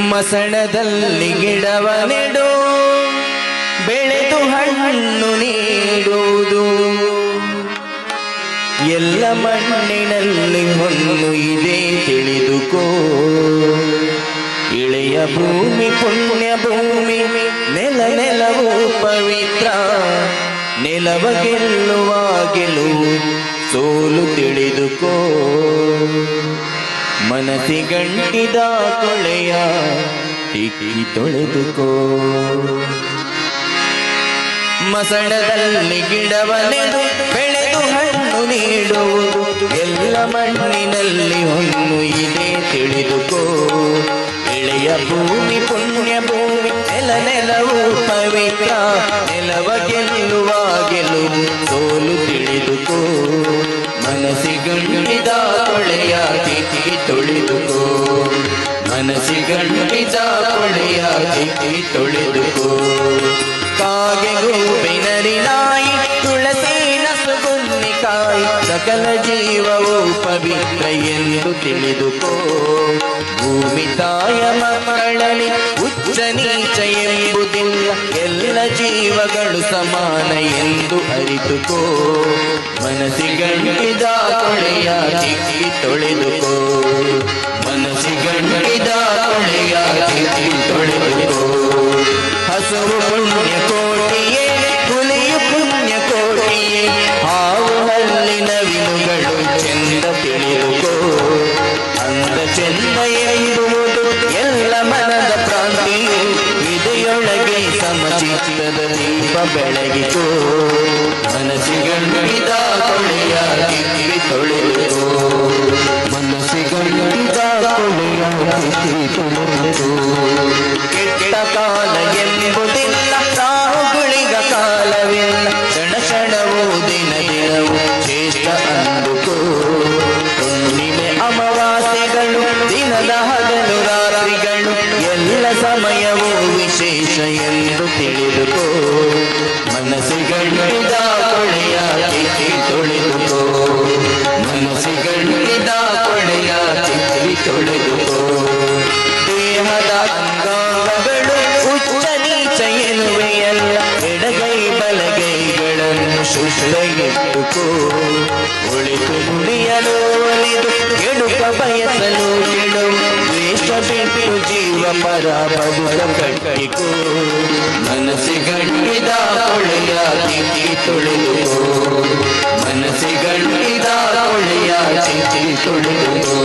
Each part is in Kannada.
ಮಸಣದಲ್ಲಿ ಗಿಡವ ನೆಡು ಬೆಳೆದು ಹಣ್ಣು ನೀಡುವುದು ಎಲ್ಲ ಮಣ್ಣಿನಲ್ಲಿ ಹೊನ್ನು ಇದೆ ತಿಳಿದುಕೋ ಇಳೆಯ ಭೂಮಿ ಪುಣ್ಯ ಭೂಮಿ ನೆಲವು ಪವಿತ್ರ ನೆಲವ ಗೆಲ್ಲುವ ಗೆಲುವು ಸೋಲು ತಿಳಿದುಕೋ ಮನಸ್ಸಿಗಂಟಿದ ಕೊಳೆಯ ತಿಕ್ಕಿ ತೊಳೆದುಕೋ ಮಸಣದಲ್ಲಿ ಗಿಡವ ನೆಡು ಬೆಳೆದು ಹಣ್ಣು ನೀಡುವುದು ಎಲ್ಲ ಮಣ್ಣಿನಲ್ಲಿ ಹೊನ್ನು ಇದೆ ತಿಳಿದುಕೋ ಇಳೆಯ ಭೂಮಿ ಪುಣ್ಯ ಭೂಮಿ ನೆಲವು ಪವಿತ್ರ ನೆಲವ ಗೆಲ್ಲುವ ಗೆಲುವು ಸೋಲು ತಿಳಿದುಕೋ ಮನಸ್ಸಿಗಂಟಿದ ಕೊಳೆಯ ತಿಕ್ಕಿ ತೊಳೆದುಕೋ ಮನಸ್ಸಿಗಂಟಿದ ಕೊಳೆಯ ತಿಕ್ಕಿ ತೊಳೆದುಕೋ ಕಾಗೆ ಗೂಬೆನರಿ ನಾಯಿ ತುಳಸಿ ನಸುಗುನ್ನಿಕಾಯಿ ಸಕಲ ಜೀವವು ಪವಿತ್ರ ಎಂದು ತಿಳಿದುಕೋ ಭೂಮಿ ತಾಯ ಮಕ್ಕಳಲ್ಲಿ ಉಚ್ಚ ನೀಚ ಎಂಬುದಿಲ್ಲ ಎಲ್ಲ ಜೀವಗಳು ಸಮಾನ ಎಂದು ಅರಿತುಕೋ ಮನಸ್ಸಿಗಂಟಿದ ಕೊಳೆಯ ತಿಕ್ಕಿ ತೊಳೆದುಕೋ ಮನಸ್ಸಿಗಂಟಿದ ಕೊಳೆಯ ತಿಕ್ಕಿ ತೊಳೆದುಕೋ ಹಸುವು ಪುಣ್ಯ ಕೋಟಿಯೇ ಹುಲಿಯು ಪುಣ್ಯ ಕೋಟಿಯೇ ಹಾವು ಹಲ್ಲಿನ ವಿನುಗಳು ಚೆಂದ ತಿಳಿದುಕೋ ಅಂದ ಚೆಂದ ಎಂಬುವುದು ಎಲ್ಲ ಮನದ ಪ್ರಾಂತಿಯು ಇದೆಯೊಳಗೆ ಸಮಚಿತ್ತದ ದೀಪ ಬೆಳಗಿಕೋ ಮನಸ್ಸಿಗಂಟಿದ ಕೊಳೆಯ ತಿಕ್ಕಿ ತೊಳೆದುಕೋ ಮನಸ್ಸಿಗಂಟಿದ ಕೊಳೆಯ ತಿಕ್ಕಿ ತೊಳೆದುಕೋ ಕೆಟ್ಟ ಕಾಲ ಎಂಬುದಿಲ್ಲ ರಾಹುಗಳಿಗ ಕಾಲವಿಲ್ಲ ಕ್ಷಣ ಕ್ಷಣವೂ ದಿನ ದಿನವೂ ಶ್ರೇಷ್ಠ ಅಂದುಕೋ ಹುಣ್ಣಿಮೆ ಅಮಾವಾಸ್ಯೆಗಳು ದಿನದ ಹಗಲು ರಾತ್ರಿಗಳು ಎಲ್ಲ ಸಮಯವೂ ವಿಶೇಷ ಎಂದು ತಿಳಿದುಕೋ ಮನಸ್ಸಿಗಂಟಿದ ಕೊಳೆಯ ತಿಕ್ಕಿ ತೊಳೆದುಕೋ ಮನಸ್ಸಿಗಂಟಿದ ಕೊಳೆಯ ತಿಕ್ಕಿ ತೊಳೆದುಕೋ ದೇಹದ ಅಂಗಾಂಗಗಳು ಉಚ್ಚ ನೀಚ ಎನ್ನುವೆಯಲ್ಲ ಎಡಗೈ ಬಲಗೈಗಳನ್ನು ಶುಷ್ಠಗಿಟ್ಟುಕೋ ಒಳಿತು ನುಡಿಯಲು ಒಲಿದು ಕೆಡುಕ ಬಯಸಲು ಕೆಡು ದ್ವೇಷ ಬಿಟ್ಟು ಜೀವ ಪರ ಬದುಕ ಕಟ್ಟಿಕೋ ಮನಸ್ಸಿಗಂಟಿದ ಕೊಳೆಯ ತಿಕ್ಕಿ ತೊಳೆದುಕೋ ಮನಸ್ಸಿಗಂಟಿದ ಕೊಳೆಯ ತಿಕ್ಕಿ ತೊಳೆದುಕೋ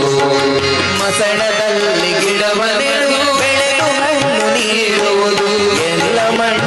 ಮಸಣದಲ್ಲಿ ಗಿಡವ ನೆಡು ಬೆಳೆದು ಹಣ್ಣು ನೀಡುವುದು ಎಲ್ಲ ಮಣ್ಣ